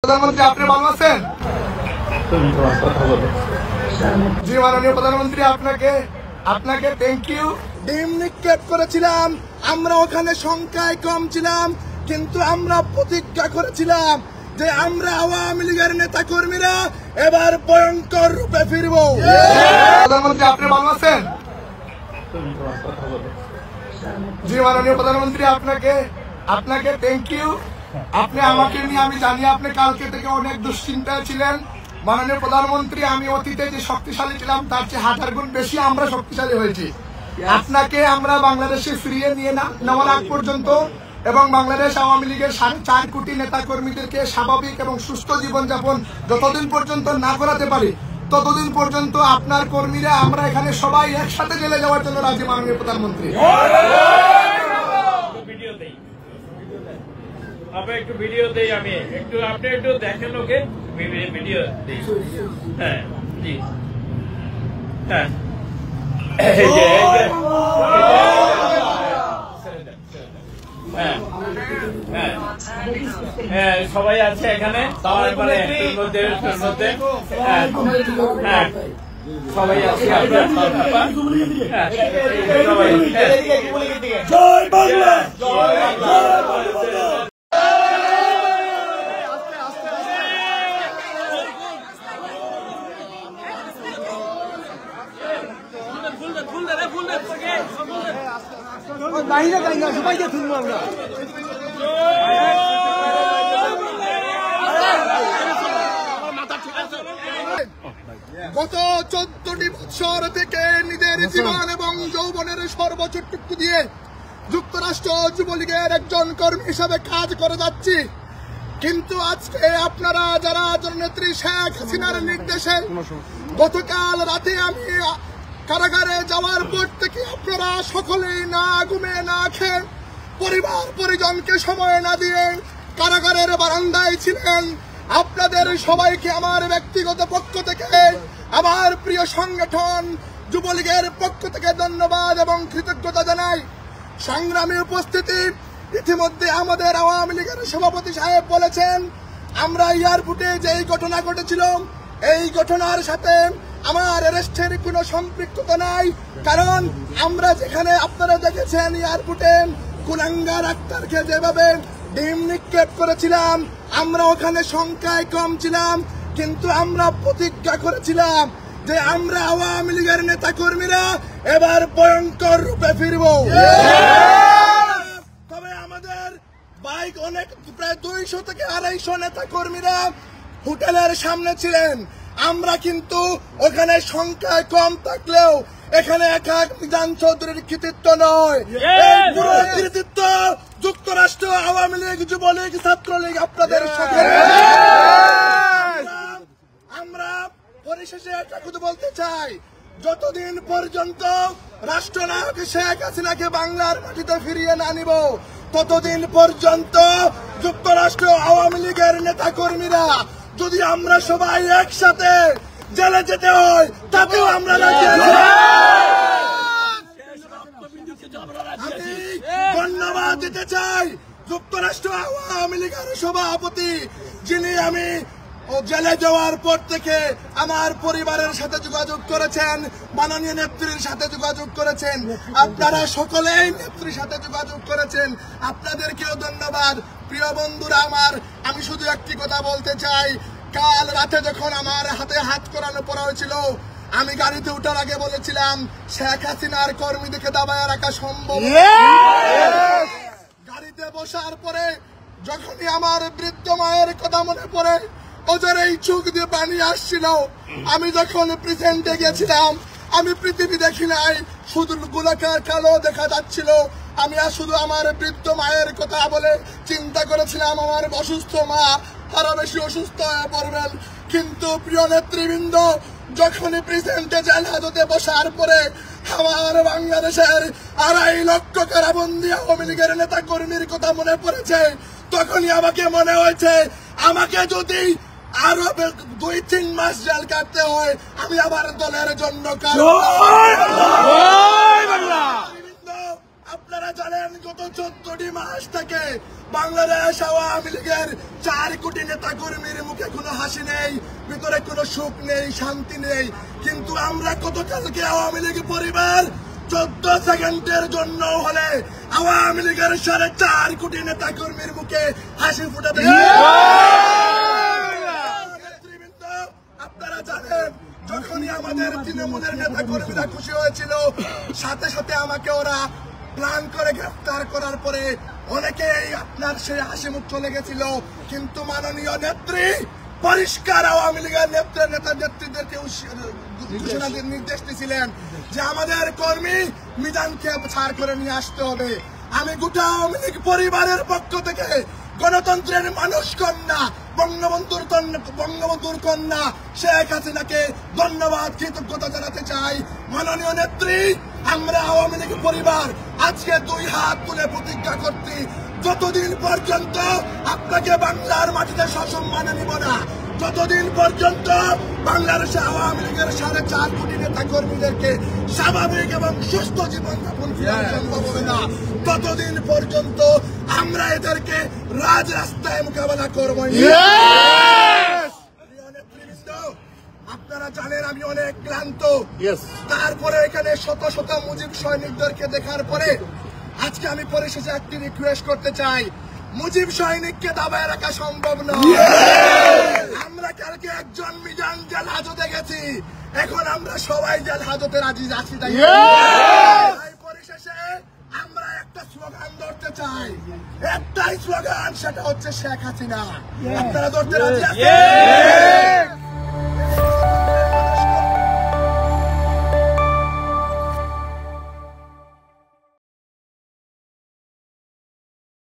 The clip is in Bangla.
প্রধানমন্ত্রী আপনি ভালো আছেন? জি মাননীয় প্রধানমন্ত্রী, আপনাকে থ্যাংক ইউ। ডিম নিক্ষেপ করেছিলাম, আমরা ওখানে সংখ্যায় কম ছিলাম, কিন্তু আমরা প্রতিজ্ঞা করেছিলাম যে আমরা আওয়ামী লীগের নেতা কর্মীরা এবার ভয়ঙ্কর রূপে ফিরব। প্রধানমন্ত্রী আপনি ভালো আছেন? জি মাননীয় প্রধানমন্ত্রী, আপনাকে থ্যাংক ইউ। আপনি আমাকে নিয়ে, আমি জানি আপনি কালকে থেকে অনেক দুশ্চিন্তায় ছিলেন। মাননীয় প্রধানমন্ত্রী, আমি অতীতে যে শক্তিশালী ছিলাম তার চেয়ে 1000 গুণ বেশি আমরা শক্তিশালী হয়েছি। আপনাকে আমরা বাংলাদেশে ফিরিয়ে নিয়ে নেওয়ার আগ পর্যন্ত এবং বাংলাদেশ আওয়ামী লীগের 4.5 কোটি নেতা কর্মীদেরকে স্বাভাবিক এবং সুস্থ জীবনযাপন যতদিন পর্যন্ত না করাতে পারি ততদিন পর্যন্ত আপনার কর্মীরা আমরা এখানে সবাই একসাথে জেলে যাওয়ার জন্য রাজি। মাননীয় প্রধানমন্ত্রী একটু ভিডিও দেই, আমি আপনি একটু দেখেন, ওকে ভিডিও দেই। হ্যাঁ জি, হ্যাঁ হ্যাঁ সবাই আছে এখানে, মানে মধ্যে হ্যাঁ সবাই আছে। জয় বাংলা, জয় বাংলা। গত 14টি বছর থেকে নিজের জীবন এবং যৌবনের সর্বোচ্চটুকু দিয়ে যুক্তরাষ্ট্র যুবলীগের একজন কর্মী হিসাবে কাজ করে যাচ্ছি, কিন্তু আজকে আপনারা যারা জননেত্রী শেখ হাসিনার নির্দেশে গতকাল রাতে আমি কারাগারে যাওয়ার পর থেকে আপনারা সকলেই না ঘুমে না খেয়ে পরিবার পরিজনকে সময় না দিয়ে কারাগারের বারান্দায় ছিলেন। আপনাদের সবাইকে আমার ব্যক্তিগত পক্ষ থেকে, আমার প্রিয় সংগঠন যুবলীগের পক্ষ থেকে ধন্যবাদ এবং কৃতজ্ঞতা জানাই। সংগ্রামী উপস্থিতি, ইতিমধ্যে আমাদের আওয়ামী লীগের সভাপতি সাহেব বলেছেন আমরা এয়ারপোর্টে যেই ঘটনা ঘটেছিল এই ঘটনার সাথে আমার অ্যারেস্টের কোনো সম্পৃক্ততা নাই, কারণ আমরা যেখানে আপনারা দেখেছেন এয়ারপোর্টে কুলাঙ্গার আক্তারকে যেভাবে ডিম নিক্ষেপ করেছিলাম, আমরা ওখানে সংখ্যায় কম ছিলাম, কিন্তু আমরা প্রতিজ্ঞা করেছিলাম যে আমরা আওয়ামী লীগের নেতা কর্মীরা এবার ভয়ঙ্কর রূপে ফিরব। তবে আমাদের বাইক অনেক, প্রায় 200 থেকে 250 নেতা কর্মীরা হোটেলের সামনে ছিলেন। আমরা কিন্তু ওখানে সংখ্যায় কম থাকলেও এখানে একা মিজান চৌধুরীর কৃতিত্ব নয়, এই পুরো কৃতিত্ব যুক্তরাষ্ট্র আওয়ামী লীগ, যুবলীগ, ছাত্রলীগ আপনাদের সাথে। আমরা পরিশেষে একটা কথা বলতে চাই, যতদিন পর্যন্ত রাষ্ট্রনায়ক শেখ হাসিনাকে বাংলার মাটিতে ফিরিয়ে না নিব ততদিন পর্যন্ত যুক্তরাষ্ট্র আওয়ামী লীগের নেতা কর্মীরা যদি আমরা সবাই একসাথে জেলে যেতে হয় তাতেও আমরা রাজি আছি। আমি ধন্যবাদ দিতে চাই যুক্তরাষ্ট্র আওয়ামী লীগের সভাপতি, যিনি আমি জেলে যাওয়ার পর থেকে আমার পরিবারের সাথে যোগাযোগ করেছেন, মাননীয় নেত্রীর সাথে যোগাযোগ করেছেন, আপনারা সকলেই নেত্রীর সাথে যোগাযোগ করেছেন, আপনাদেরকেও ধন্যবাদ। প্রিয় বন্ধুরা আমার, আমি শুধু একটি কথা বলতে চাই, কাল রাতে যখন আমার হাতে হাত করানো পড়া হয়েছিল আমি গাড়িতে উঠার আগে বলেছিলাম শেখ হাসিনার কর্মীদেরকে দাবায় রাখা সম্ভব। গাড়িতে বসার পরে যখনই আমার বৃদ্ধ মায়ের কথা মনে পড়ে ওজরেই চোখ দিয়ে পানি আসছিল। আমি যখন প্রেজেন্টে গেছিলাম আমি পৃথিবী দেখি নাই, শুধু গোলাকার কালো দেখা যাচ্ছিল। আমি শুধু আমার বৃদ্ধ মায়ের কথা বলে চিন্তা করেছিলাম আমার অসুস্থ মা আরো বেশি অসুস্থ হয়ে পড়বেন, কিন্তু প্রিয় নেতৃবৃন্দ যখনই প্রেজেন্টে জেল হাজতে বসার পরে আমার বাংলাদেশের 2.5 লক্ষ কারাবন্দী আওয়ামী লীগের নেতা কর্মীর কথা মনে পড়েছে, তখনই আমাকে মনে হয়েছে আমাকে যদি আরো 2-3 মাস জেল কাটতে হয় আমি আবার দলের জন্য আপনারা জানেন গত 14টি মাস থেকে বাংলাদেশ আওয়ামী লীগের 4 কোটি নেতা কর্মীর মুখে কোনো হাসি নেই, ভিতরে কোনো সুখ নেই, শান্তি নেই। কিন্তু আমরা গতকালকে আওয়ামী লীগ পরিবার 14 সেকেন্ডের জন্য হলে আওয়ামী লীগের 4.5 কোটি নেতা কর্মীর মুখে হাসি ফুটাতে। নেতৃবৃন্দ, আপনারা জানেন যখনই আমাদের তৃণমূলের নেতা কর্মীরা খুশি হয়েছিল, সাথে সাথে আমাকে ওরা প্ল্যান করে গ্রেফতার করার পরে অনেকেই আপনার সেই হাসি মুখ চলে গেছিল। কিন্তু মাননীয় নেত্রী পরিষ্কার আওয়ামী লীগের নেতৃত্বদেরকে ঘোষণা নির্দেশ দিয়েছিলেন যে আমাদের কর্মী মিজানকে ছাড় করে নিয়ে আসতে হবে। আমি গোটা আওয়ামী লীগ পরিবারের পক্ষ থেকে গণতন্ত্রের মানুষ কন্যা বঙ্গবন্ধুর কন্যা শেখ হাসিনাকে ধন্যবাদ, কৃতজ্ঞতা জানাতে চাই। মাননীয় নেত্রী, আমরা আওয়ামী লীগ পরিবার আজকে 2 হাত তুলে প্রতিজ্ঞা করছি, যতদিন পর্যন্ত আপনাকে বাংলার মাটিতে সসম্মানে নিব না, যতদিন পর্যন্ত বাংলাদেশে আওয়ামী লীগের 4.5 কোটি নেতা কর্মীদেরকে স্বাভাবিক এবং সুস্থ জীবনযাপন ফেরানো সম্ভব হবে না, ততদিন পর্যন্ত আমরা এদেরকে রাজরাস্তায় মোকাবেলা করবো। আপনারা জানেন আমি অনেক ক্লান্ত, তারপরে এখানে শত শত মুজিব সৈনিকদেরকে দেখার পরে আজকে আমি পরিশেষে একটি রিকোয়েস্ট করতে চাই, মুজিব সৈনিককে দাবায় রাখা সম্ভব নয়। আমরা কালকে একজন মিজান জেল হাজতে গেছি, এখন আমরা সবাই জেল হাজতে রাজি আছি। তাই পরিশেষে আমরা একটা স্লোগান ধরতে চাই, একটাই স্লোগান, সেটা হচ্ছে শেখ হাসিনা। আপনারা ধরতে রাজি আছেন?